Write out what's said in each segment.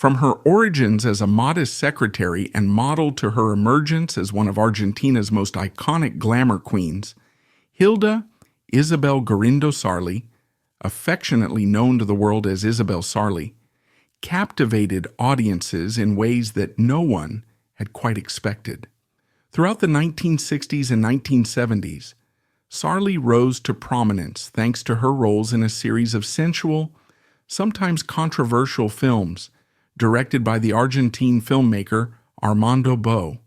From her origins as a modest secretary and model to her emergence as one of Argentina's most iconic glamour queens, Hilda Isabel Garindo Sarli, affectionately known to the world as Isabel Sarli, captivated audiences in ways that no one had quite expected. Throughout the 1960s and 1970s, Sarli rose to prominence thanks to her roles in a series of sensual, sometimes controversial films directed by the Argentine filmmaker Armando Bo.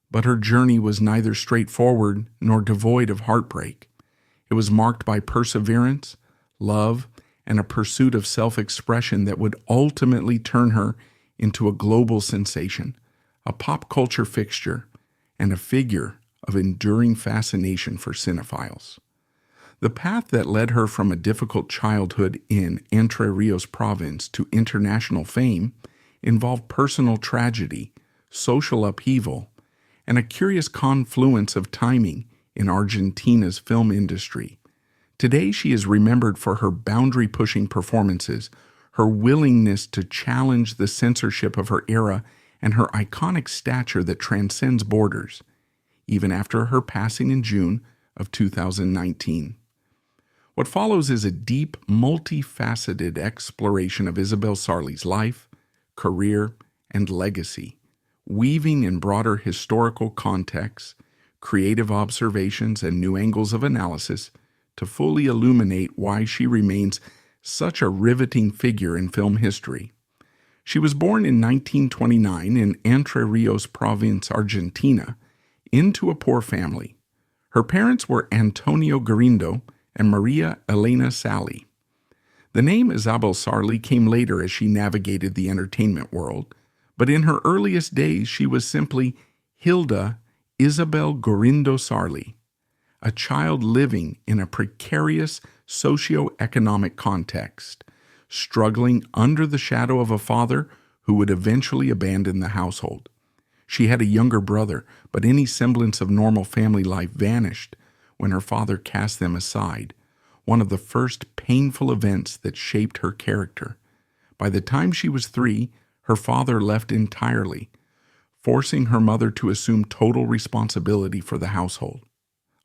But her journey was neither straightforward nor devoid of heartbreak. It was marked by perseverance, love, and a pursuit of self-expression that would ultimately turn her into a global sensation, a pop culture fixture, and a figure of enduring fascination for cinephiles. The path that led her from a difficult childhood in Entre Rios province to international fame involved personal tragedy, social upheaval, and a curious confluence of timing in Argentina's film industry. Today, she is remembered for her boundary-pushing performances, her willingness to challenge the censorship of her era, and her iconic stature that transcends borders, even after her passing in June of 2019. What follows is a deep, multifaceted exploration of Isabel Sarli's life, career, and legacy, weaving in broader historical contexts, creative observations, and new angles of analysis to fully illuminate why she remains such a riveting figure in film history. She was born in 1929 in Entre Rios province, Argentina, into a poor family. Her parents were Antonio Garindo and Maria Elena Sarli. The name Isabel Sarli came later as she navigated the entertainment world, but in her earliest days she was simply Hilda Isabel Garindo Sarli, a child living in a precarious socio-economic context, struggling under the shadow of a father who would eventually abandon the household. She had a younger brother, but any semblance of normal family life vanished when her father cast them aside, one of the first painful events that shaped her character. By the time she was 3, her father left entirely, forcing her mother to assume total responsibility for the household.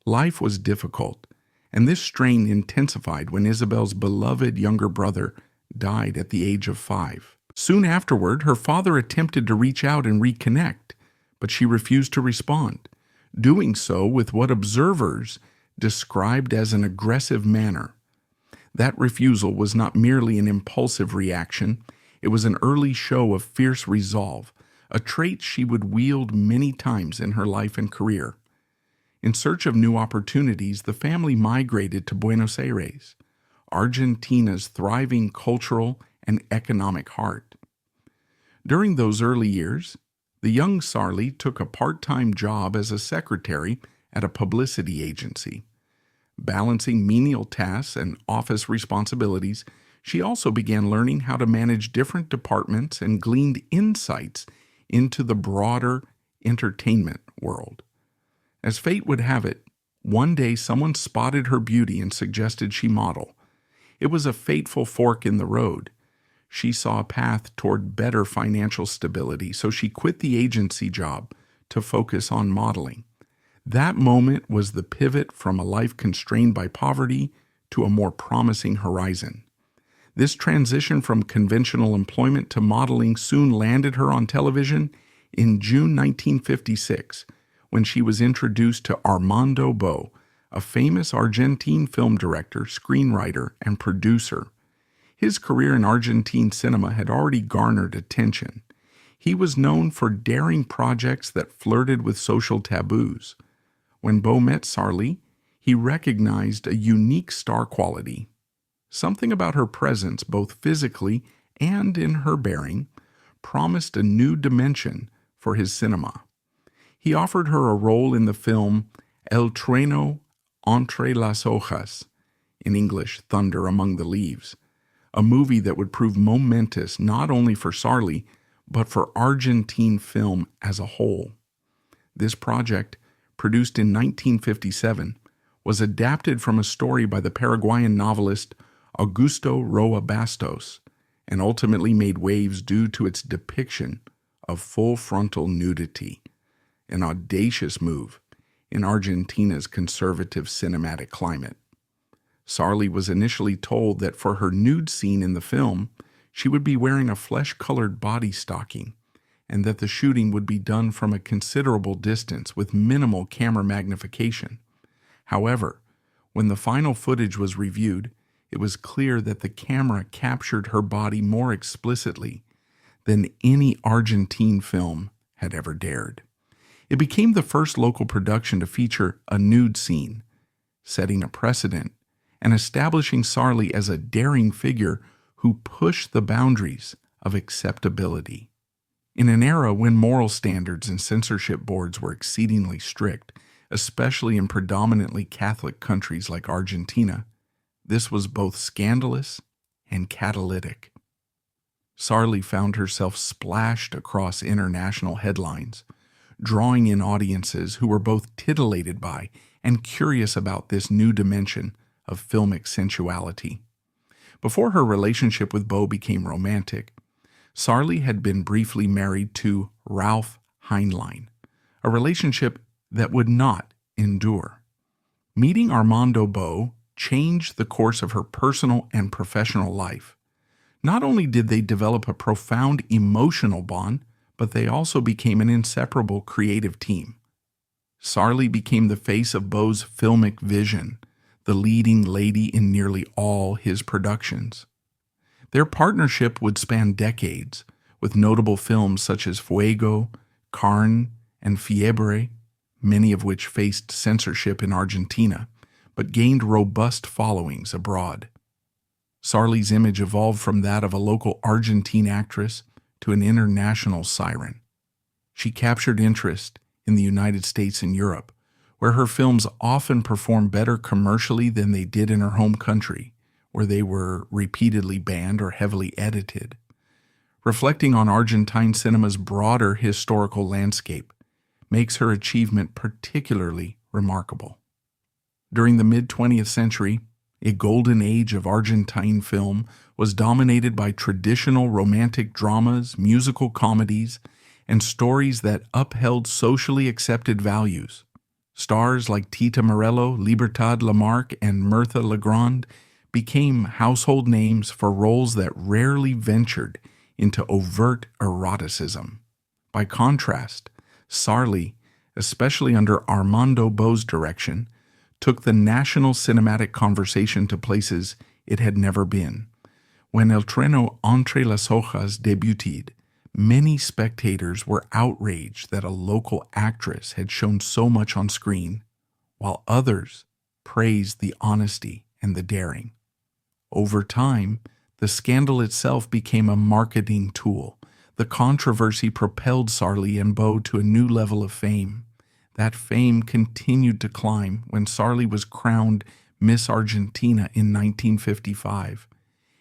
Life was difficult, and this strain intensified when Isabel's beloved younger brother died at the age of 5. Soon afterward, her father attempted to reach out and reconnect, but she refused to respond, doing so with what observers described as an aggressive manner. That refusal was not merely an impulsive reaction, it was an early show of fierce resolve, a trait she would wield many times in her life and career. In search of new opportunities, the family migrated to Buenos Aires, Argentina's thriving cultural and economic heart. During those early years, the young Sarli took a part-time job as a secretary at a publicity agency. Balancing menial tasks and office responsibilities, she also began learning how to manage different departments and gleaned insights into the broader entertainment world. As fate would have it, one day someone spotted her beauty and suggested she model. It was a fateful fork in the road. She saw a path toward better financial stability, so she quit the agency job to focus on modeling. That moment was the pivot from a life constrained by poverty to a more promising horizon. This transition from conventional employment to modeling soon landed her on television in June 1956, when she was introduced to Armando Bo, a famous Argentine film director, screenwriter, and producer. His career in Argentine cinema had already garnered attention. He was known for daring projects that flirted with social taboos. When Bo met Sarli, he recognized a unique star quality. Something about her presence, both physically and in her bearing, promised a new dimension for his cinema. He offered her a role in the film El Trueno entre las hojas, in English, Thunder Among the Leaves, a movie that would prove momentous not only for Sarli, but for Argentine film as a whole. This project, produced in 1957, was adapted from a story by the Paraguayan novelist Augusto Roa Bastos and ultimately made waves due to its depiction of full frontal nudity, an audacious move in Argentina's conservative cinematic climate. Sarli was initially told that for her nude scene in the film, she would be wearing a flesh-colored body stocking, and that the shooting would be done from a considerable distance with minimal camera magnification. However, when the final footage was reviewed, it was clear that the camera captured her body more explicitly than any Argentine film had ever dared. It became the first local production to feature a nude scene, setting a precedent and establishing Sarli as a daring figure who pushed the boundaries of acceptability. In an era when moral standards and censorship boards were exceedingly strict, especially in predominantly Catholic countries like Argentina, this was both scandalous and catalytic. Sarli found herself splashed across international headlines, drawing in audiences who were both titillated by and curious about this new dimension of filmic sensuality. Before her relationship with Bo became romantic, Sarli had been briefly married to Ralph Heinlein, a relationship that would not endure. Meeting Armando Bo changed the course of her personal and professional life. Not only did they develop a profound emotional bond, but they also became an inseparable creative team. Sarli became the face of Bo's filmic vision, the leading lady in nearly all his productions. Their partnership would span decades, with notable films such as Fuego, Carne, and Fiebre, many of which faced censorship in Argentina, but gained robust followings abroad. Sarli's image evolved from that of a local Argentine actress to an international siren. She captured interest in the United States and Europe, where her films often performed better commercially than they did in her home country, where they were repeatedly banned or heavily edited. Reflecting on Argentine cinema's broader historical landscape makes her achievement particularly remarkable. During the mid-20th century, a golden age of Argentine film was dominated by traditional romantic dramas, musical comedies, and stories that upheld socially accepted values. Stars like Tita Morello, Libertad Lamarque, and Mirtha Legrand became household names for roles that rarely ventured into overt eroticism. By contrast, Sarli, especially under Armando Bo's direction, took the national cinematic conversation to places it had never been. When El Treno Entre las Hojas debuted, many spectators were outraged that a local actress had shown so much on screen, while others praised the honesty and the daring. Over time, the scandal itself became a marketing tool. The controversy propelled Sarli and Bo to a new level of fame. That fame continued to climb when Sarli was crowned Miss Argentina in 1955.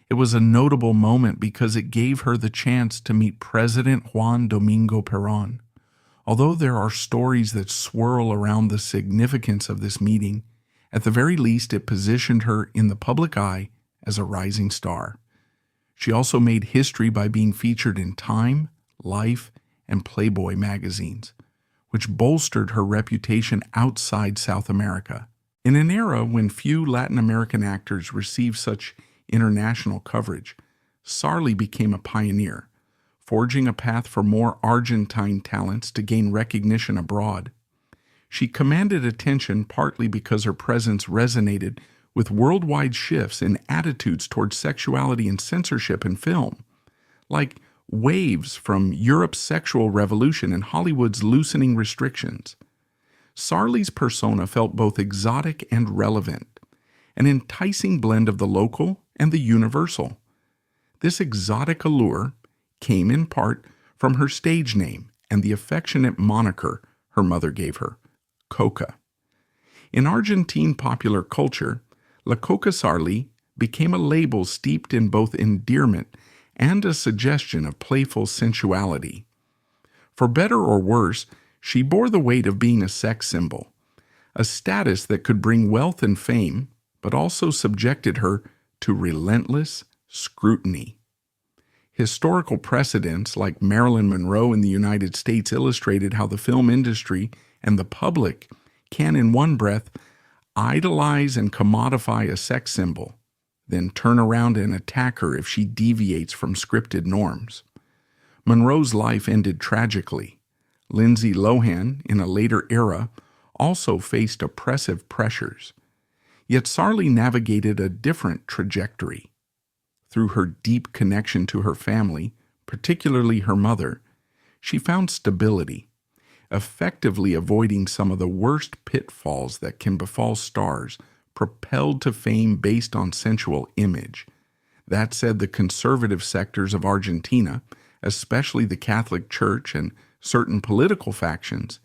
It was a notable moment because it gave her the chance to meet President Juan Domingo Perón. Although there are stories that swirl around the significance of this meeting, at the very least it positioned her in the public eye as a rising star. She also made history by being featured in Time, Life, and Playboy magazines, which bolstered her reputation outside South America. In an era when few Latin American actors received such international coverage, Sarli became a pioneer, forging a path for more Argentine talents to gain recognition abroad. She commanded attention partly because her presence resonated with worldwide shifts in attitudes towards sexuality and censorship in film, like waves from Europe's sexual revolution and Hollywood's loosening restrictions. Sarli's persona felt both exotic and relevant, an enticing blend of the local and the universal. This exotic allure came in part from her stage name and the affectionate moniker her mother gave her, Coca. In Argentine popular culture, La Coca Sarli became a label steeped in both endearment and a suggestion of playful sensuality. For better or worse, she bore the weight of being a sex symbol, a status that could bring wealth and fame, but also subjected her to relentless scrutiny. Historical precedents like Marilyn Monroe in the United States illustrated how the film industry and the public can, in one breath, idolize and commodify a sex symbol, then turn around and attack her if she deviates from scripted norms. Monroe's life ended tragically. Lindsay Lohan, in a later era, also faced oppressive pressures. Yet Sarli navigated a different trajectory. Through her deep connection to her family, particularly her mother, she found stability, effectively avoiding some of the worst pitfalls that can befall stars propelled to fame based on sensual image. That said, the conservative sectors of Argentina, especially the Catholic Church and certain political factions,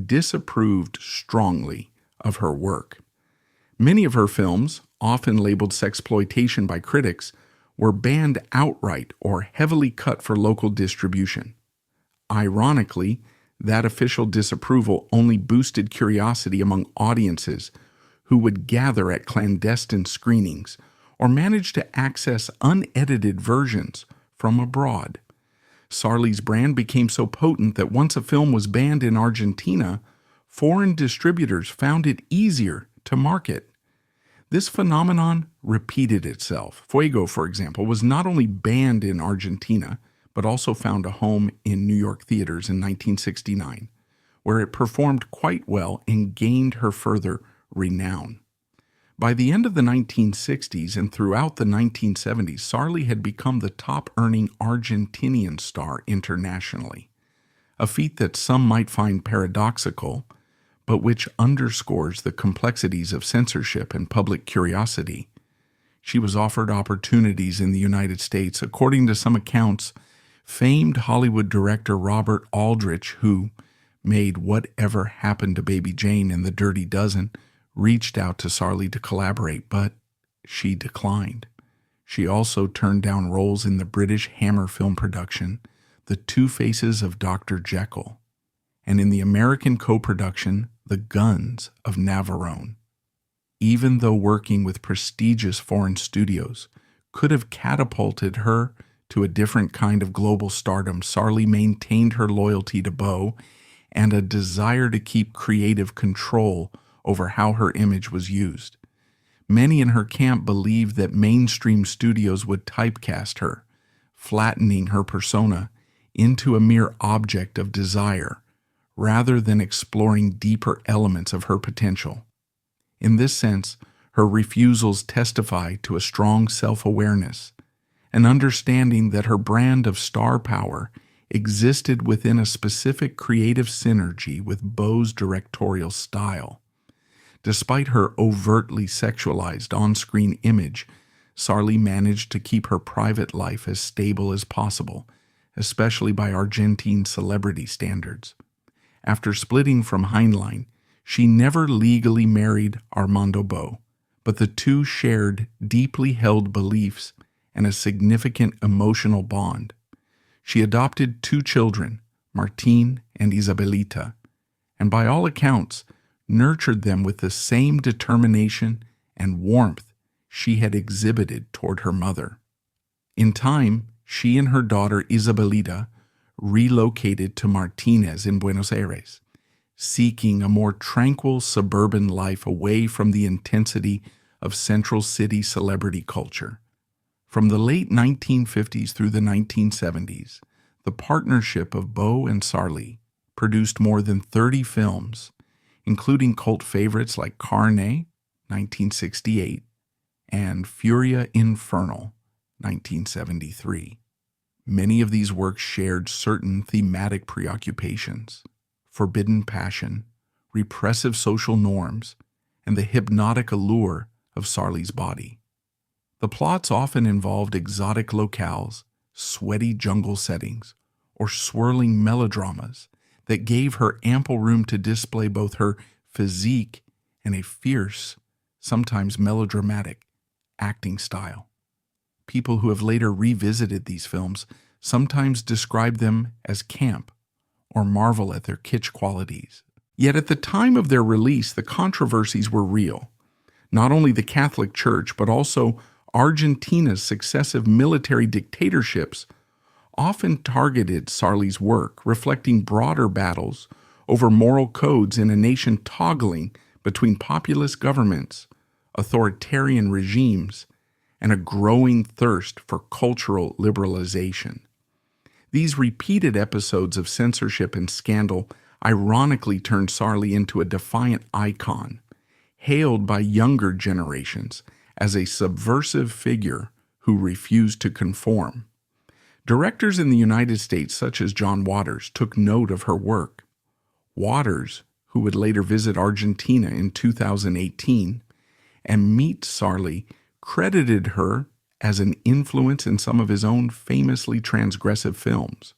disapproved strongly of her work. Many of her films, often labeled sexploitation by critics, were banned outright or heavily cut for local distribution. Ironically, that official disapproval only boosted curiosity among audiences who would gather at clandestine screenings or manage to access unedited versions from abroad. Sarli's brand became so potent that once a film was banned in Argentina, foreign distributors found it easier to market. This phenomenon repeated itself. Fuego, for example, was not only banned in Argentina, but also found a home in New York theaters in 1969, where it performed quite well and gained her further renown. By the end of the 1960s and throughout the 1970s, Sarli had become the top-earning Argentinian star internationally, a feat that some might find paradoxical, but which underscores the complexities of censorship and public curiosity. She was offered opportunities in the United States. According to some accounts, famed Hollywood director Robert Aldrich, who made Whatever Happened to Baby Jane and The Dirty Dozen, reached out to Sarli to collaborate, but she declined. She also turned down roles in the British Hammer film production, The Two Faces of Dr. Jekyll, and in the American co-production, The Guns of Navarone. Even though working with prestigious foreign studios could have catapulted her to a different kind of global stardom, Sarli maintained her loyalty to Bo and a desire to keep creative control over how her image was used. Many in her camp believed that mainstream studios would typecast her, flattening her persona into a mere object of desire, rather than exploring deeper elements of her potential. In this sense, her refusals testify to a strong self-awareness, an understanding that her brand of star power existed within a specific creative synergy with Bo's directorial style. Despite her overtly sexualized on-screen image, Sarli managed to keep her private life as stable as possible, especially by Argentine celebrity standards. After splitting from Heinlein, she never legally married Armando Bo, but the two shared deeply held beliefs and a significant emotional bond. She adopted 2 children, Martín and Isabelita, and by all accounts, nurtured them with the same determination and warmth she had exhibited toward her mother. In time, she and her daughter Isabelita relocated to Martínez in Buenos Aires, seeking a more tranquil suburban life away from the intensity of central city celebrity culture. From the late 1950s through the 1970s, the partnership of Bo and Sarli produced more than 30 films, including cult favorites like Carne, 1968, and Furia Infernal, 1973. Many of these works shared certain thematic preoccupations: forbidden passion, repressive social norms, and the hypnotic allure of Sarli's body. The plots often involved exotic locales, sweaty jungle settings, or swirling melodramas that gave her ample room to display both her physique and a fierce, sometimes melodramatic, acting style. People who have later revisited these films sometimes describe them as camp or marvel at their kitsch qualities. Yet at the time of their release, the controversies were real. Not only the Catholic Church, but also Argentina's successive military dictatorships often targeted Sarli's work, reflecting broader battles over moral codes in a nation toggling between populist governments, authoritarian regimes, and a growing thirst for cultural liberalization. These repeated episodes of censorship and scandal ironically turned Sarli into a defiant icon, hailed by younger generations as a subversive figure who refused to conform. Directors in the United States, such as John Waters, took note of her work. Waters, who would later visit Argentina in 2018 and meet Sarli, credited her as an influence in some of his own famously transgressive films.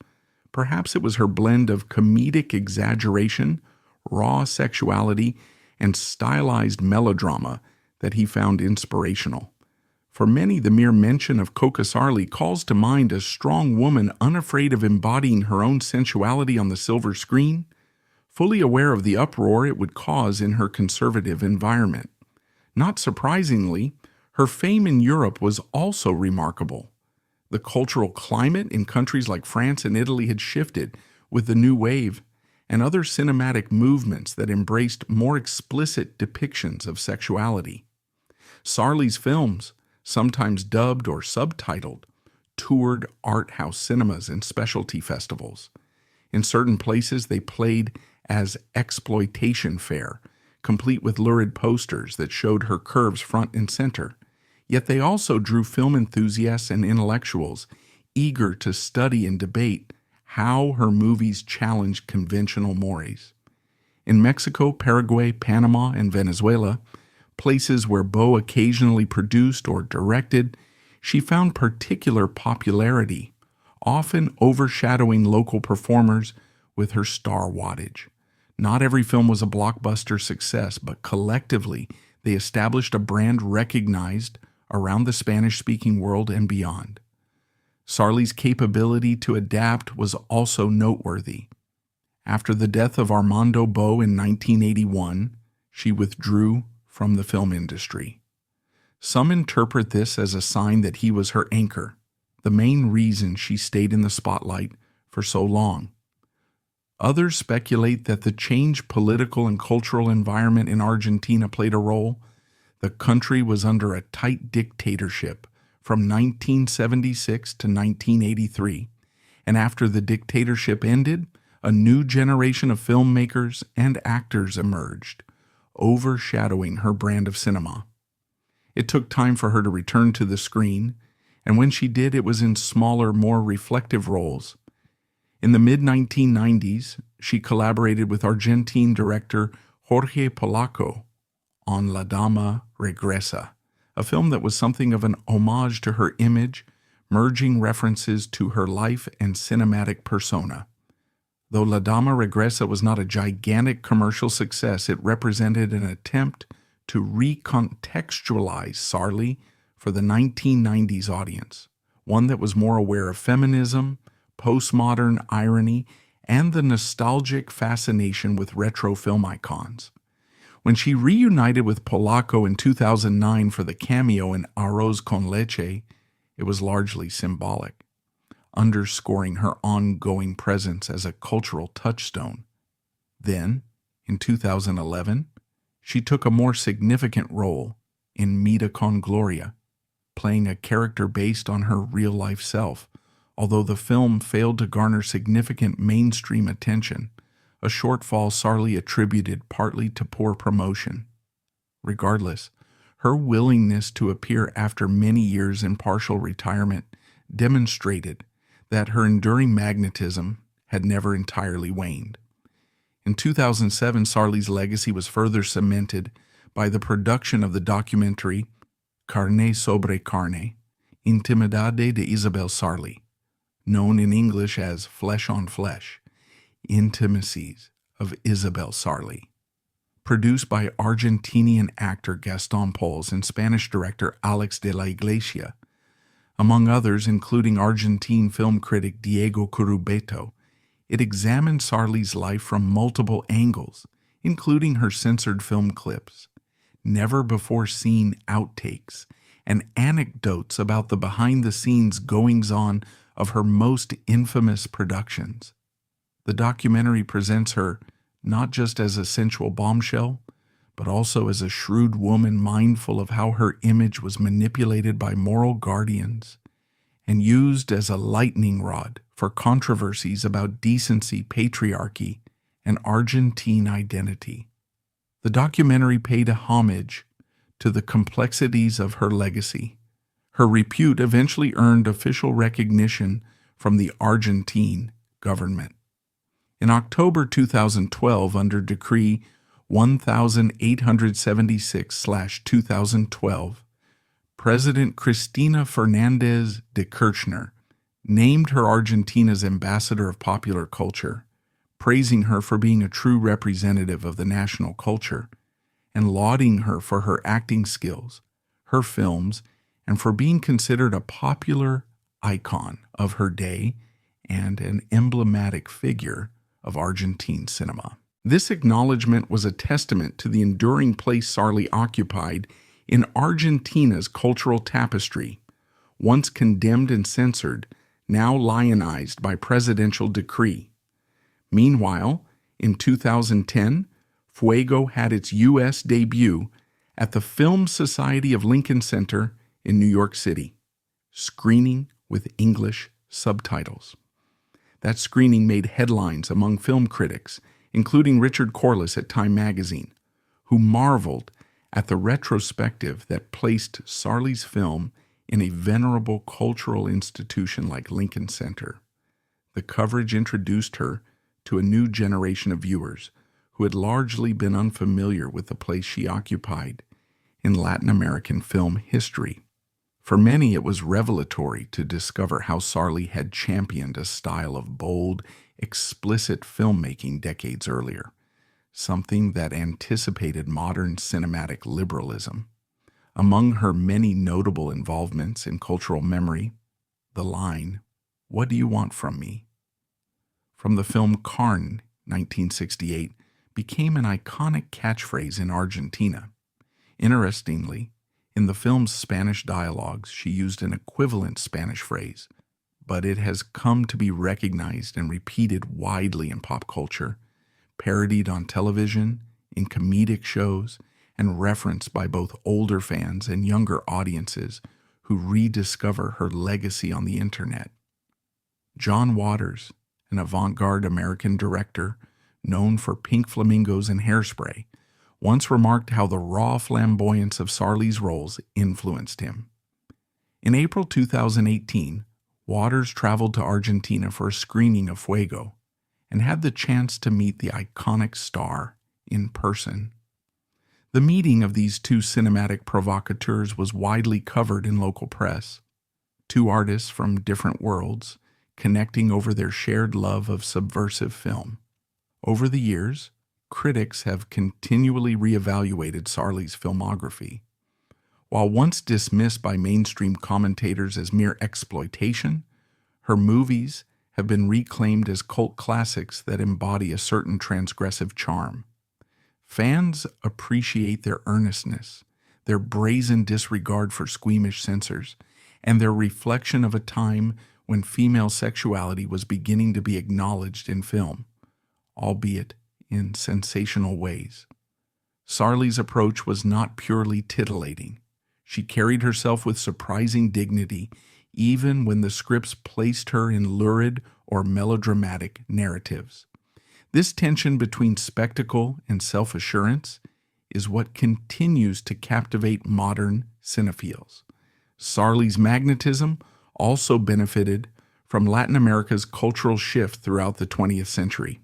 Perhaps it was her blend of comedic exaggeration, raw sexuality, and stylized melodrama that he found inspirational. For many, the mere mention of Coca Sarli calls to mind a strong woman unafraid of embodying her own sensuality on the silver screen, fully aware of the uproar it would cause in her conservative environment. Not surprisingly, her fame in Europe was also remarkable. The cultural climate in countries like France and Italy had shifted with the New Wave and other cinematic movements that embraced more explicit depictions of sexuality. Sarli's films, sometimes dubbed or subtitled, toured art house cinemas and specialty festivals. In certain places, they played as exploitation fare, complete with lurid posters that showed her curves front and center. Yet they also drew film enthusiasts and intellectuals eager to study and debate how her movies challenged conventional mores. In Mexico, Paraguay, Panama, and Venezuela, places where Bo occasionally produced or directed, she found particular popularity, often overshadowing local performers with her star wattage. Not every film was a blockbuster success, but collectively they established a brand recognized around the Spanish-speaking world and beyond. Sarli's capability to adapt was also noteworthy. After the death of Armando Bo in 1981, she withdrew from the film industry. Some interpret this as a sign that he was her anchor, the main reason she stayed in the spotlight for so long. Others speculate that the changed political and cultural environment in Argentina played a role. The country was under a tight dictatorship from 1976 to 1983, and after the dictatorship ended, a new generation of filmmakers and actors emerged, overshadowing her brand of cinema. It took time for her to return to the screen, and when she did, it was in smaller, more reflective roles. In the mid-1990s, she collaborated with Argentine director Jorge Polaco on La Dama Regresa, a film that was something of an homage to her image, merging references to her life and cinematic persona. Though La Dama Regresa was not a gigantic commercial success, it represented an attempt to recontextualize Sarli for the 1990s audience, one that was more aware of feminism, postmodern irony, and the nostalgic fascination with retro film icons. When she reunited with Polaco in 2009 for the cameo in Arroz con Leche, it was largely symbolic, underscoring her ongoing presence as a cultural touchstone. Then, in 2011, she took a more significant role in Mita con Gloria, playing a character based on her real-life self. Although the film failed to garner significant mainstream attention, a shortfall Sarli attributed partly to poor promotion. Regardless, her willingness to appear after many years in partial retirement demonstrated that her enduring magnetism had never entirely waned. In 2007, Sarli's legacy was further cemented by the production of the documentary Carne sobre Carne, Intimidade de Isabel Sarli, known in English as Flesh on Flesh, Intimacies of Isabel Sarli. Produced by Argentinian actor Gaston Pols and Spanish director Alex de la Iglesia, among others including Argentine film critic Diego Curubeto, it examined Sarli's life from multiple angles, including her censored film clips, never-before-seen outtakes, and anecdotes about the behind-the-scenes goings-on of her most infamous productions. The documentary presents her not just as a sensual bombshell, but also as a shrewd woman mindful of how her image was manipulated by moral guardians and used as a lightning rod for controversies about decency, patriarchy, and Argentine identity. The documentary paid homage to the complexities of her legacy. Her repute eventually earned official recognition from the Argentine government. In October 2012, under Decree 1876/2012, President Cristina Fernández de Kirchner named her Argentina's ambassador of popular culture, praising her for being a true representative of the national culture and lauding her for her acting skills, her films, and for being considered a popular icon of her day and an emblematic figure of Argentine cinema. This acknowledgement was a testament to the enduring place Sarli occupied in Argentina's cultural tapestry, once condemned and censored, now lionized by presidential decree. Meanwhile, in 2010, Fuego had its U.S. debut at the Film Society of Lincoln Center in New York City, screening with English subtitles. That screening made headlines among film critics, including Richard Corliss at Time magazine, who marveled at the retrospective that placed Sarli's film in a venerable cultural institution like Lincoln Center. The coverage introduced her to a new generation of viewers who had largely been unfamiliar with the place she occupied in Latin American film history. For many, it was revelatory to discover how Sarli had championed a style of bold, explicit filmmaking decades earlier, something that anticipated modern cinematic liberalism. Among her many notable involvements in cultural memory, the line, "What do you want from me?" from the film Carne, 1968, became an iconic catchphrase in Argentina. Interestingly, in the film's Spanish dialogues, she used an equivalent Spanish phrase, but it has come to be recognized and repeated widely in pop culture, parodied on television, in comedic shows, and referenced by both older fans and younger audiences who rediscover her legacy on the internet. John Waters, an avant-garde American director known for Pink Flamingos and Hairspray, once remarked how the raw flamboyance of Sarli's roles influenced him. In April 2018, Waters traveled to Argentina for a screening of Fuego and had the chance to meet the iconic star in person. The meeting of these two cinematic provocateurs was widely covered in local press. Two artists from different worlds connecting over their shared love of subversive film. Over the years, critics have continually reevaluated Sarli's filmography. While once dismissed by mainstream commentators as mere exploitation, her movies have been reclaimed as cult classics that embody a certain transgressive charm. Fans appreciate their earnestness, their brazen disregard for squeamish censors, and their reflection of a time when female sexuality was beginning to be acknowledged in film, albeit in sensational ways. Sarli's approach was not purely titillating. She carried herself with surprising dignity, even when the scripts placed her in lurid or melodramatic narratives. This tension between spectacle and self-assurance is what continues to captivate modern cinephiles. Sarli's magnetism also benefited from Latin America's cultural shift throughout the 20th century.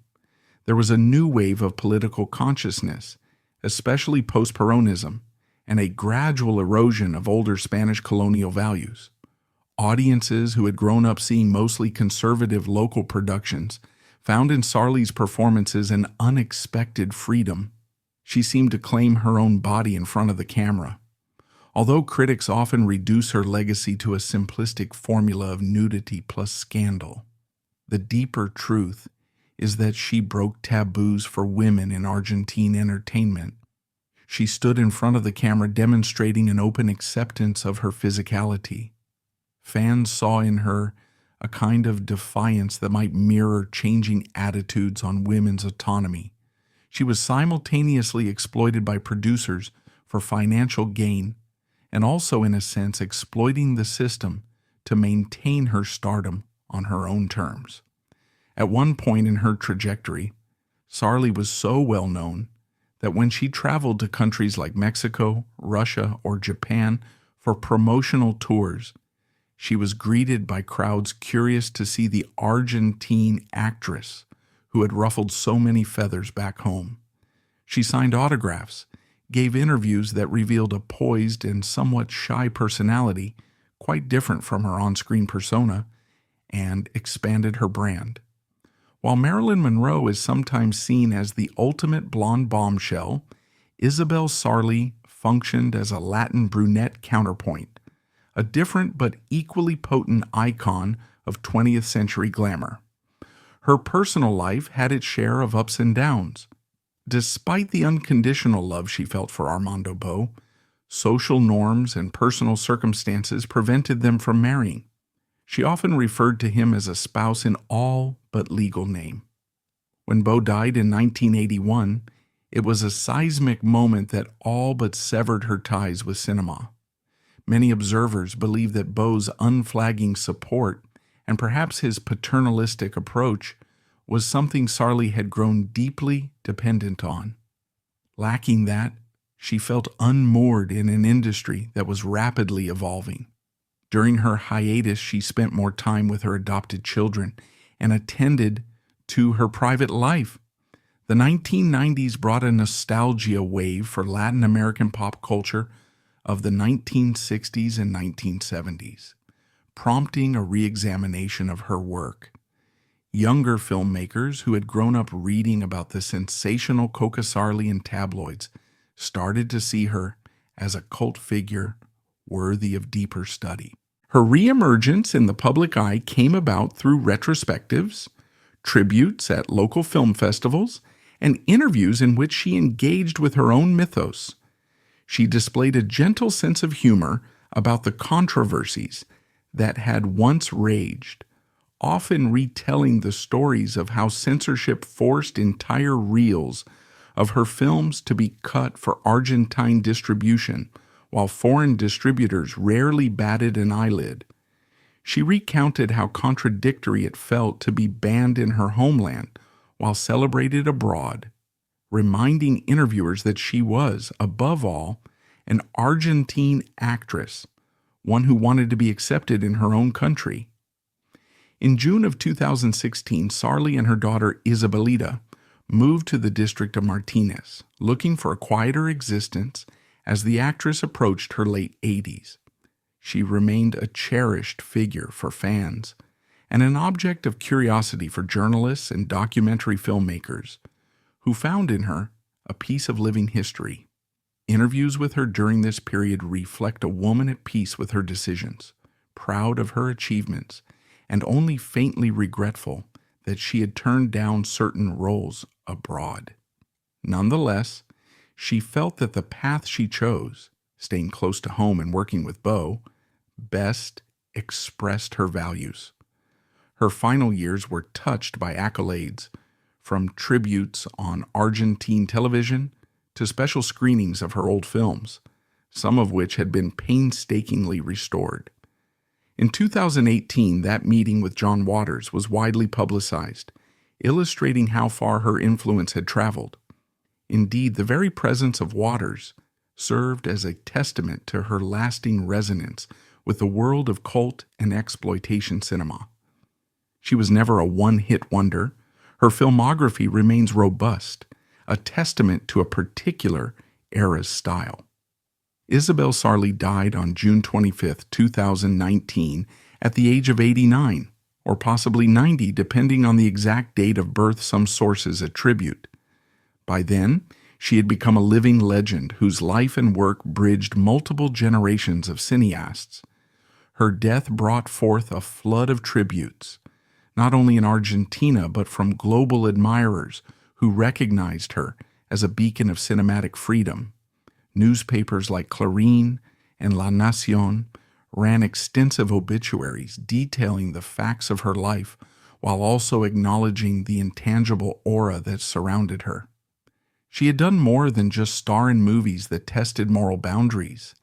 There was a new wave of political consciousness, especially post-Peronism, and a gradual erosion of older Spanish colonial values. Audiences who had grown up seeing mostly conservative local productions found in Sarli's performances an unexpected freedom. She seemed to claim her own body in front of the camera. Although critics often reduce her legacy to a simplistic formula of nudity plus scandal, the deeper truth is that she broke taboos for women in Argentine entertainment. She stood in front of the camera demonstrating an open acceptance of her physicality. Fans saw in her a kind of defiance that might mirror changing attitudes on women's autonomy. She was simultaneously exploited by producers for financial gain and also, in a sense, exploiting the system to maintain her stardom on her own terms. At one point in her trajectory, Sarli was so well known that when she traveled to countries like Mexico, Russia, or Japan for promotional tours, she was greeted by crowds curious to see the Argentine actress who had ruffled so many feathers back home. She signed autographs, gave interviews that revealed a poised and somewhat shy personality, quite different from her on-screen persona, and expanded her brand. While Marilyn Monroe is sometimes seen as the ultimate blonde bombshell, Isabel Sarli functioned as a Latin brunette counterpoint, a different but equally potent icon of 20th century glamour. Her personal life had its share of ups and downs. Despite the unconditional love she felt for Armando Bo, social norms and personal circumstances prevented them from marrying. She often referred to him as a spouse in all but legal name. When Bo died in 1981, it was a seismic moment that all but severed her ties with cinema. Many observers believe that Bo's unflagging support and perhaps his paternalistic approach was something Sarli had grown deeply dependent on. Lacking that, she felt unmoored in an industry that was rapidly evolving. During her hiatus, she spent more time with her adopted children and attended to her private life. The 1990s brought a nostalgia wave for Latin American pop culture of the 1960s and 1970s, prompting a re-examination of her work. Younger filmmakers who had grown up reading about the sensational Coca Sarli in tabloids started to see her as a cult figure worthy of deeper study. Her reemergence in the public eye came about through retrospectives, tributes at local film festivals, and interviews in which she engaged with her own mythos. She displayed a gentle sense of humor about the controversies that had once raged, often retelling the stories of how censorship forced entire reels of her films to be cut for Argentine distribution, while foreign distributors rarely batted an eyelid. She recounted how contradictory it felt to be banned in her homeland while celebrated abroad, reminding interviewers that she was, above all, an Argentine actress, one who wanted to be accepted in her own country. In June of 2016, Sarli and her daughter Isabelita moved to the district of Martinez, looking for a quieter existence as the actress approached her late 80s. She remained a cherished figure for fans and an object of curiosity for journalists and documentary filmmakers who found in her a piece of living history. Interviews with her during this period reflect a woman at peace with her decisions, proud of her achievements, and only faintly regretful that she had turned down certain roles abroad. Nonetheless, she felt that the path she chose, staying close to home and working with Bo, best expressed her values. Her final years were touched by accolades, from tributes on Argentine television to special screenings of her old films, some of which had been painstakingly restored. In 2018, that meeting with John Waters was widely publicized, illustrating how far her influence had traveled. Indeed, the very presence of Waters served as a testament to her lasting resonance with the world of cult and exploitation cinema. She was never a one-hit wonder. Her filmography remains robust, a testament to a particular era's style. Isabel Sarli died on June 25, 2019, at the age of 89, or possibly 90, depending on the exact date of birth some sources attribute. By then, she had become a living legend whose life and work bridged multiple generations of cineasts. Her death brought forth a flood of tributes, not only in Argentina but from global admirers who recognized her as a beacon of cinematic freedom. Newspapers like Clarín and La Nación ran extensive obituaries detailing the facts of her life while also acknowledging the intangible aura that surrounded her. She had done more than just star in movies that tested moral boundaries.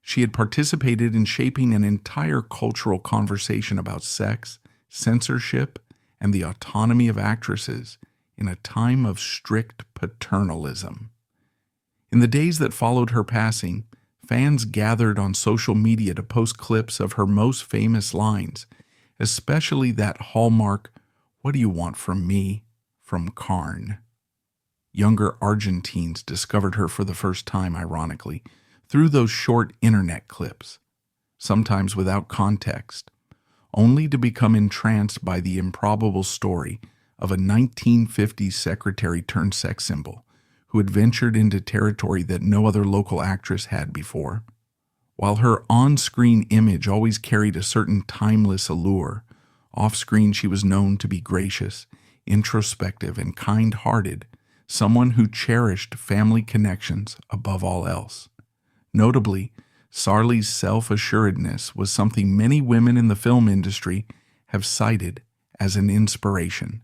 She had participated in shaping an entire cultural conversation about sex, censorship, and the autonomy of actresses in a time of strict paternalism. In the days that followed her passing, fans gathered on social media to post clips of her most famous lines, especially that hallmark, "What do you want from me?" from Carn. Younger Argentines discovered her for the first time, ironically, through those short internet clips, sometimes without context, only to become entranced by the improbable story of a 1950s secretary turned sex symbol who had ventured into territory that no other local actress had before. While her on-screen image always carried a certain timeless allure, off-screen she was known to be gracious, introspective, and kind-hearted, someone who cherished family connections above all else. Notably, Sarli's self-assuredness was something many women in the film industry have cited as an inspiration.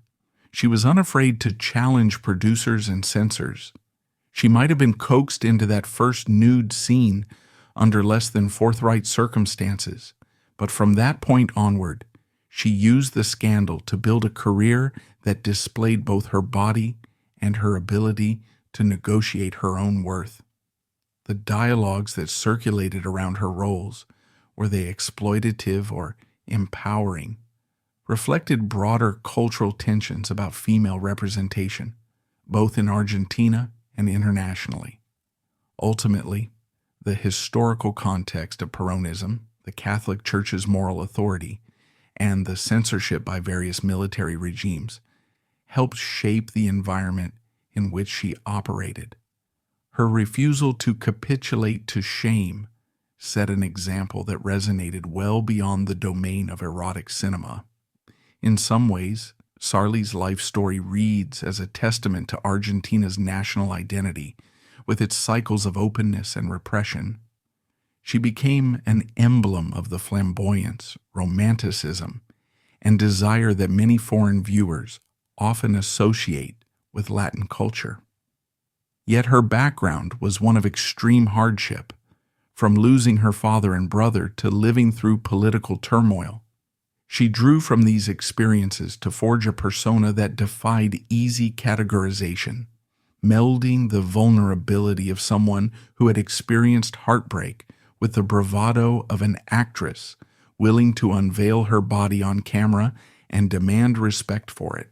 She was unafraid to challenge producers and censors. She might have been coaxed into that first nude scene under less than forthright circumstances, but from that point onward, she used the scandal to build a career that displayed both her body and her ability to negotiate her own worth. The dialogues that circulated around her roles, were they exploitative or empowering, reflected broader cultural tensions about female representation, both in Argentina and internationally. Ultimately, the historical context of Peronism, the Catholic Church's moral authority, and the censorship by various military regimes helped shape the environment in which she operated. Her refusal to capitulate to shame set an example that resonated well beyond the domain of erotic cinema. In some ways, Sarli's life story reads as a testament to Argentina's national identity, with its cycles of openness and repression. She became an emblem of the flamboyance, romanticism, and desire that many foreign viewers often associate with Latin culture. Yet her background was one of extreme hardship, from losing her father and brother to living through political turmoil. She drew from these experiences to forge a persona that defied easy categorization, melding the vulnerability of someone who had experienced heartbreak with the bravado of an actress willing to unveil her body on camera and demand respect for it.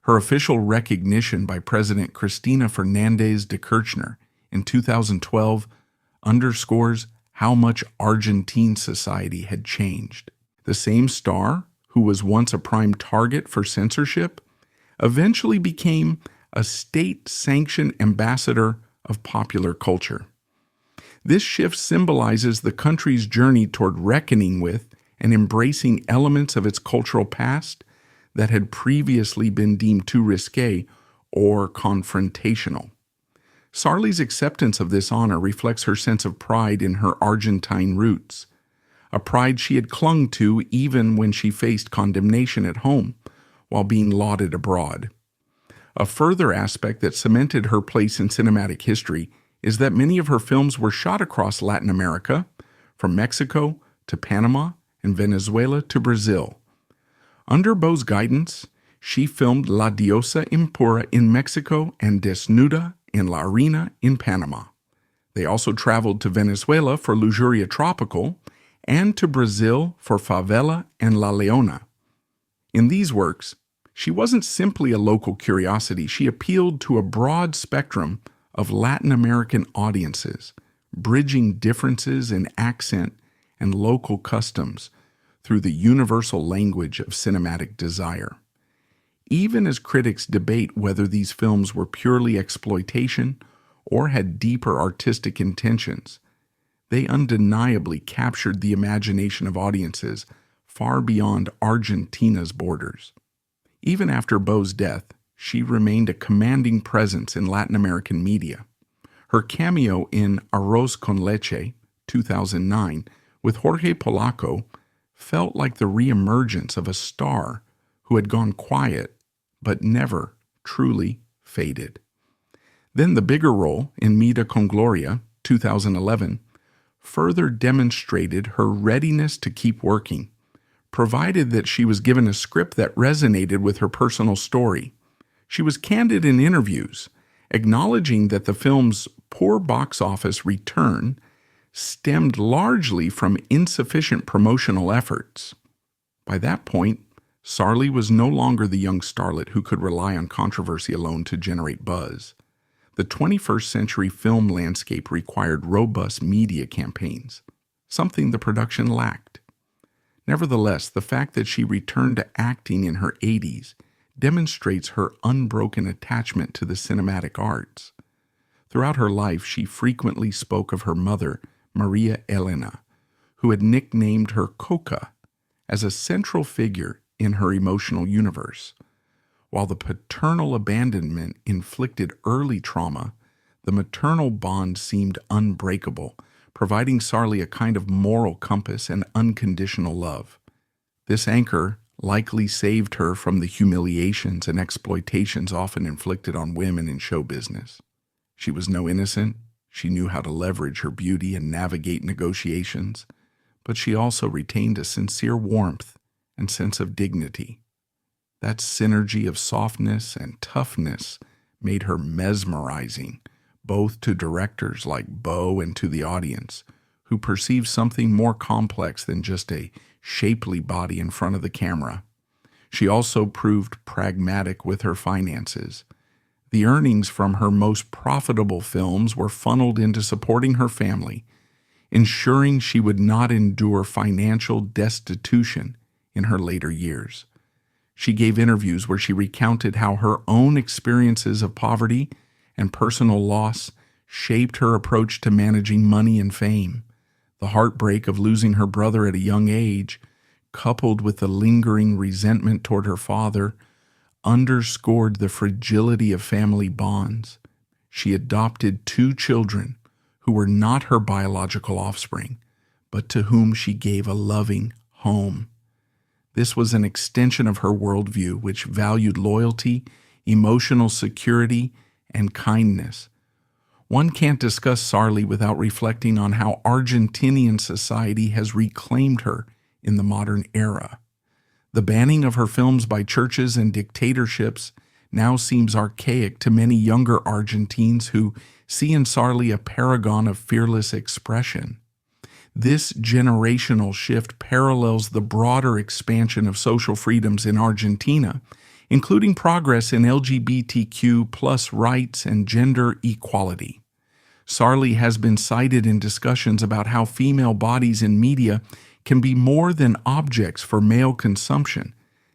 Her official recognition by President Cristina Fernández de Kirchner in 2012 underscores how much Argentine society had changed. The same star, who was once a prime target for censorship, eventually became a state-sanctioned ambassador of popular culture. This shift symbolizes the country's journey toward reckoning with and embracing elements of its cultural past that had previously been deemed too risque or confrontational. Sarli's acceptance of this honor reflects her sense of pride in her Argentine roots, a pride she had clung to even when she faced condemnation at home while being lauded abroad. A further aspect that cemented her place in cinematic history is that many of her films were shot across Latin America, from Mexico to Panama and Venezuela to Brazil. Under Bo's guidance, she filmed La Diosa Impura in Mexico and Desnuda en la Arena in Panama. They also traveled to Venezuela for Lujuria Tropical and to Brazil for Favela and La Leona. In these works, she wasn't simply a local curiosity. She appealed to a broad spectrum of Latin American audiences, bridging differences in accent and local customs through the universal language of cinematic desire. Even as critics debate whether these films were purely exploitation or had deeper artistic intentions, they undeniably captured the imagination of audiences far beyond Argentina's borders. Even after Bo's death, she remained a commanding presence in Latin American media. Her cameo in Arroz con Leche, 2009, with Jorge Polaco felt like the reemergence of a star who had gone quiet but never truly faded. Then the bigger role in Mida con Gloria, 2011, further demonstrated her readiness to keep working, provided that she was given a script that resonated with her personal story. She was candid in interviews, acknowledging that the film's poor box office return stemmed largely from insufficient promotional efforts. By that point, Sarli was no longer the young starlet who could rely on controversy alone to generate buzz. The 21st century film landscape required robust media campaigns, something the production lacked. Nevertheless, the fact that she returned to acting in her 80s demonstrates her unbroken attachment to the cinematic arts. Throughout her life, she frequently spoke of her mother, Maria Elena, who had nicknamed her Coca, as a central figure in her emotional universe. While the paternal abandonment inflicted early trauma, the maternal bond seemed unbreakable, providing Sarli a kind of moral compass and unconditional love. This anchor likely saved her from the humiliations and exploitations often inflicted on women in show business. She was no innocent. She knew how to leverage her beauty and navigate negotiations, but she also retained a sincere warmth and sense of dignity. That synergy of softness and toughness made her mesmerizing, both to directors like Bo and to the audience, who perceived something more complex than just a shapely body in front of the camera. She also proved pragmatic with her finances. The earnings from her most profitable films were funneled into supporting her family, ensuring she would not endure financial destitution in her later years. She gave interviews where she recounted how her own experiences of poverty and personal loss shaped her approach to managing money and fame. The heartbreak of losing her brother at a young age, coupled with the lingering resentment toward her father, underscored the fragility of family bonds. She adopted 2 children who were not her biological offspring, but to whom she gave a loving home. This was an extension of her worldview, which valued loyalty, emotional security, and kindness. One can't discuss Sarli without reflecting on how Argentinian society has reclaimed her in the modern era. The banning of her films by churches and dictatorships now seems archaic to many younger Argentines who see in Sarli a paragon of fearless expression. This generational shift parallels the broader expansion of social freedoms in Argentina, including progress in LGBTQ+ rights and gender equality. Sarli has been cited in discussions about how female bodies in media can be more than objects for male consumption.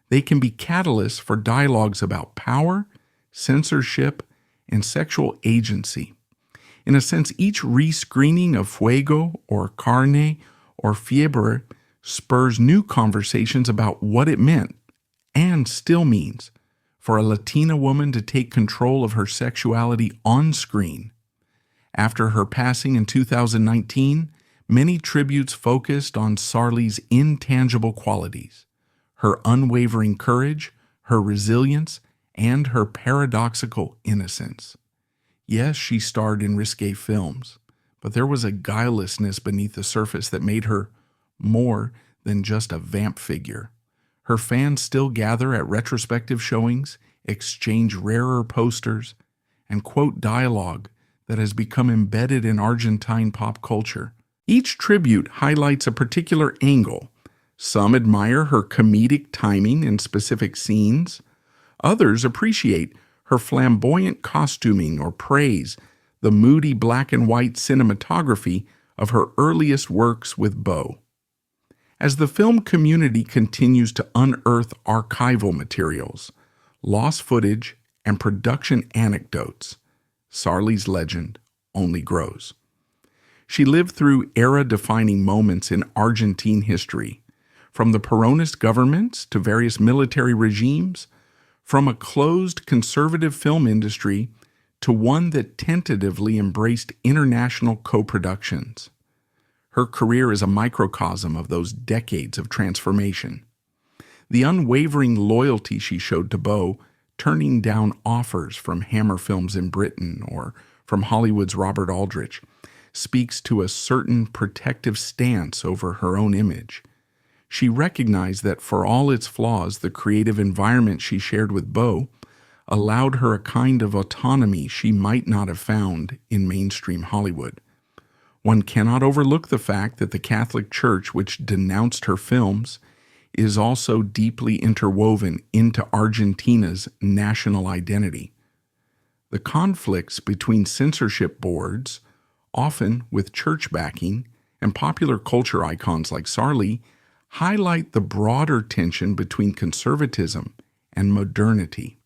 They can be catalysts for dialogues about power, censorship, and sexual agency. In a sense, each rescreening of Fuego or Carne or Fiebre spurs new conversations about what it meant, and still means, for a Latina woman to take control of her sexuality on screen. After her passing in 2019, many tributes focused on Sarli's intangible qualities, her unwavering courage, her resilience, and her paradoxical innocence. Yes, she starred in risque films, but there was a guilelessness beneath the surface that made her more than just a vamp figure. Her fans still gather at retrospective showings, exchange rarer posters, and quote dialogue that has become embedded in Argentine pop culture. Each tribute highlights a particular angle. Some admire her comedic timing in specific scenes. Others appreciate her flamboyant costuming or praise the moody black and white cinematography of her earliest works with Bo. As the film community continues to unearth archival materials, lost footage, and production anecdotes, Sarli's legend only grows. She lived through era-defining moments in Argentine history, from the Peronist governments to various military regimes, from a closed conservative film industry to one that tentatively embraced international co-productions. Her career is a microcosm of those decades of transformation. The unwavering loyalty she showed to Bo, turning down offers from Hammer Films in Britain or from Hollywood's Robert Aldrich, speaks to a certain protective stance over her own image. She recognized that for all its flaws, the creative environment she shared with Bo allowed her a kind of autonomy she might not have found in mainstream Hollywood. One cannot overlook the fact that the Catholic Church, which denounced her films, is also deeply interwoven into Argentina's national identity. The conflicts between censorship boards, often with church backing, and popular culture icons like Sarli highlight the broader tension between conservatism and modernity.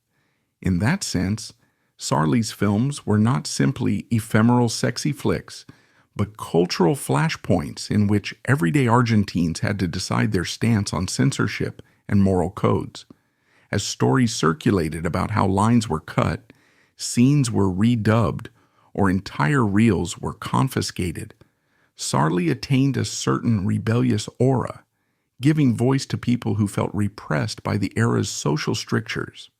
In that sense, Sarli's films were not simply ephemeral sexy flicks, but cultural flashpoints in which everyday Argentines had to decide their stance on censorship and moral codes. As stories circulated about how lines were cut, scenes were redubbed, or entire reels were confiscated, Sarli attained a certain rebellious aura, giving voice to people who felt repressed by the era's social strictures.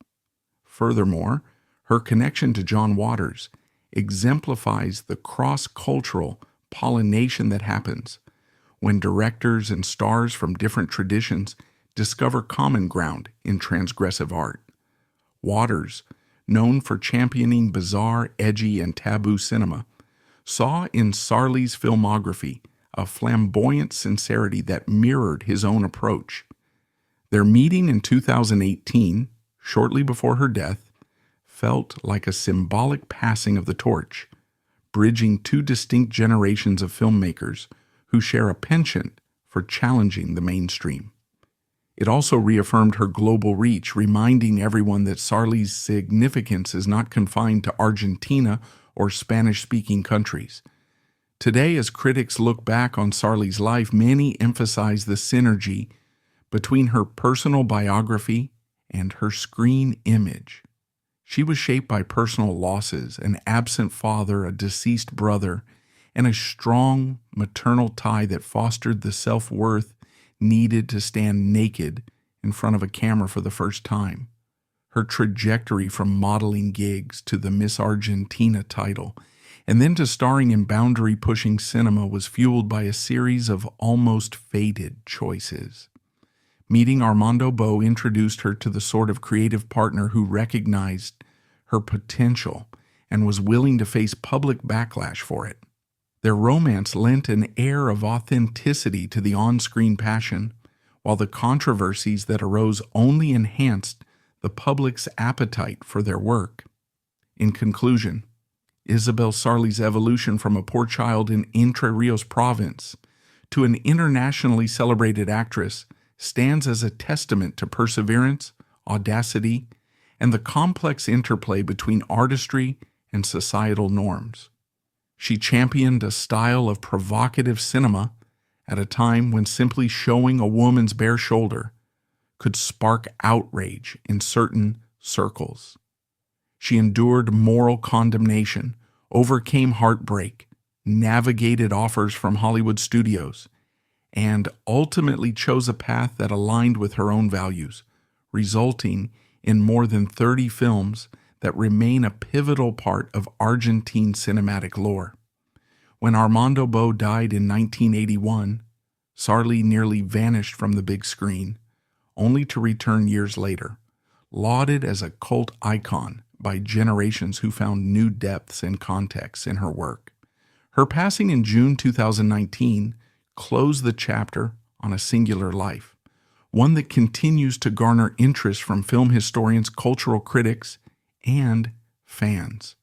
Furthermore, her connection to John Waters exemplifies the cross-cultural pollination that happens when directors and stars from different traditions discover common ground in transgressive art. Waters, known for championing bizarre, edgy, and taboo cinema, saw in Sarli's filmography a flamboyant sincerity that mirrored his own approach. Their meeting in 2018, shortly before her death, felt like a symbolic passing of the torch, bridging two distinct generations of filmmakers who share a penchant for challenging the mainstream. It also reaffirmed her global reach, reminding everyone that Sarli's significance is not confined to Argentina or Spanish-speaking countries. Today, as critics look back on Sarli's life, many emphasize the synergy between her personal biography and her screen image. She was shaped by personal losses, an absent father, a deceased brother, and a strong maternal tie that fostered the self-worth needed to stand naked in front of a camera for the first time. Her trajectory from modeling gigs to the Miss Argentina title, and then to starring in boundary-pushing cinema, was fueled by a series of almost fated choices. Meeting Armando Bo introduced her to the sort of creative partner who recognized her potential and was willing to face public backlash for it. Their romance lent an air of authenticity to the on-screen passion, while the controversies that arose only enhanced the public's appetite for their work. In conclusion, Isabel Sarli's evolution from a poor child in Entre Rios province to an internationally celebrated actress stands as a testament to perseverance, audacity, and the complex interplay between artistry and societal norms. She championed a style of provocative cinema at a time when simply showing a woman's bare shoulder could spark outrage in certain circles. She endured moral condemnation, overcame heartbreak, navigated offers from Hollywood studios, and ultimately chose a path that aligned with her own values, resulting in more than 30 films that remain a pivotal part of Argentine cinematic lore. When Armando Bo died in 1981, Sarli nearly vanished from the big screen, only to return years later, lauded as a cult icon by generations who found new depths and contexts in her work. Her passing in June 2019 closed the chapter on a singular life, one that continues to garner interest from film historians, cultural critics, and fans.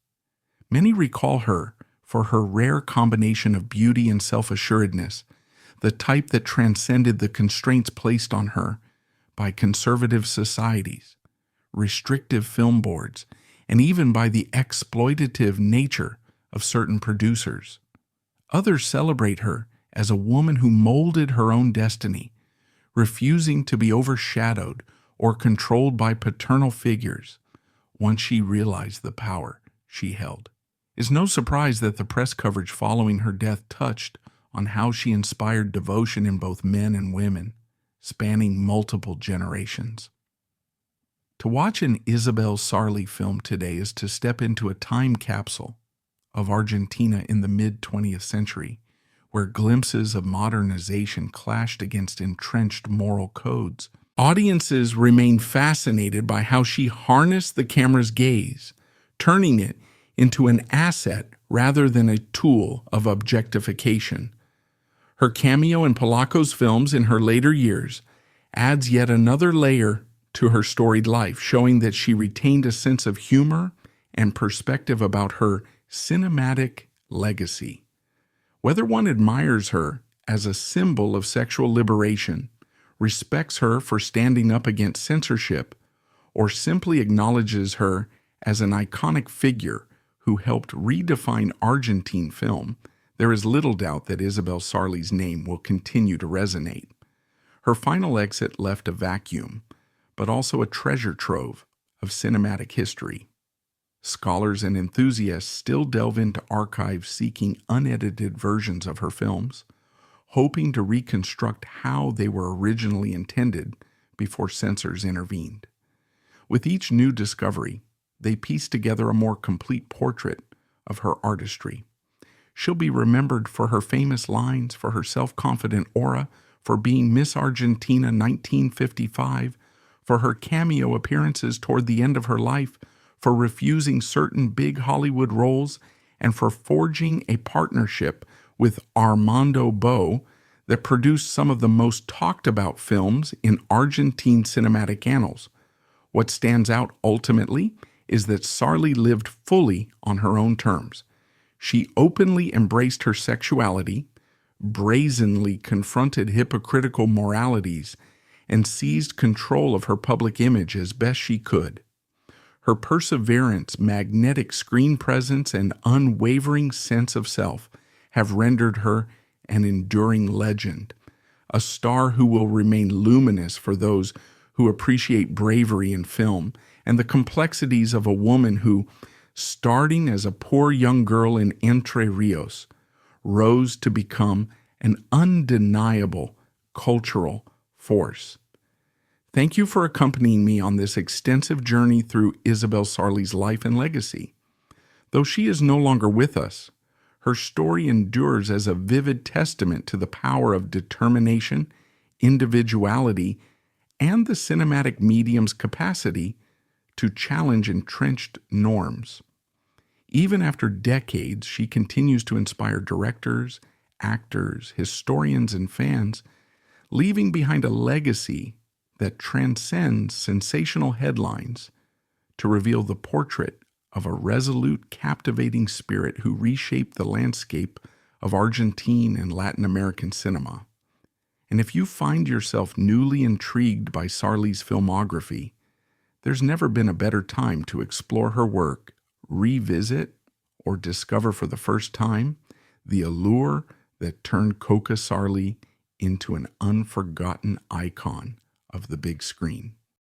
Many recall her for her rare combination of beauty and self-assuredness, the type that transcended the constraints placed on her by conservative societies, restrictive film boards, and even by the exploitative nature of certain producers. Others celebrate her as a woman who molded her own destiny, refusing to be overshadowed or controlled by paternal figures once she realized the power she held. It's no surprise that the press coverage following her death touched on how she inspired devotion in both men and women, spanning multiple generations. To watch an Isabel Sarli film today is to step into a time capsule of Argentina in the mid-20th century, where glimpses of modernization clashed against entrenched moral codes. Audiences remain fascinated by how she harnessed the camera's gaze, turning it into an asset rather than a tool of objectification. Her cameo in Polaco's films in her later years adds yet another layer to her storied life, showing that she retained a sense of humor and perspective about her cinematic legacy. Whether one admires her as a symbol of sexual liberation, respects her for standing up against censorship, or simply acknowledges her as an iconic figure who helped redefine Argentine film, there is little doubt that Isabel Sarli's name will continue to resonate. Her final exit left a vacuum, but also a treasure trove of cinematic history. Scholars and enthusiasts still delve into archives seeking unedited versions of her films, hoping to reconstruct how they were originally intended before censors intervened. With each new discovery, they piece together a more complete portrait of her artistry. She'll be remembered for her famous lines, for her self-confident aura, for being Miss Argentina 1955, for her cameo appearances toward the end of her life, for refusing certain big Hollywood roles, and for forging a partnership with Armando Bo that produced some of the most talked about films in Argentine cinematic annals. What stands out ultimately is that Sarli lived fully on her own terms. She openly embraced her sexuality, brazenly confronted hypocritical moralities, and seized control of her public image as best she could. Her perseverance, magnetic screen presence, and unwavering sense of self have rendered her an enduring legend, a star who will remain luminous for those who appreciate bravery in film and the complexities of a woman who, starting as a poor young girl in Entre Rios, rose to become an undeniable cultural force. Thank you for accompanying me on this extensive journey through Isabel Sarli's life and legacy. Though she is no longer with us, her story endures as a vivid testament to the power of determination, individuality, and the cinematic medium's capacity to challenge entrenched norms. Even after decades, she continues to inspire directors, actors, historians, and fans, leaving behind a legacy that transcends sensational headlines to reveal the portrait of a resolute, captivating spirit who reshaped the landscape of Argentine and Latin American cinema. And if you find yourself newly intrigued by Sarli's filmography, there's never been a better time to explore her work, revisit, or discover for the first time the allure that turned Coca Sarli into an unforgotten icon of the big screen.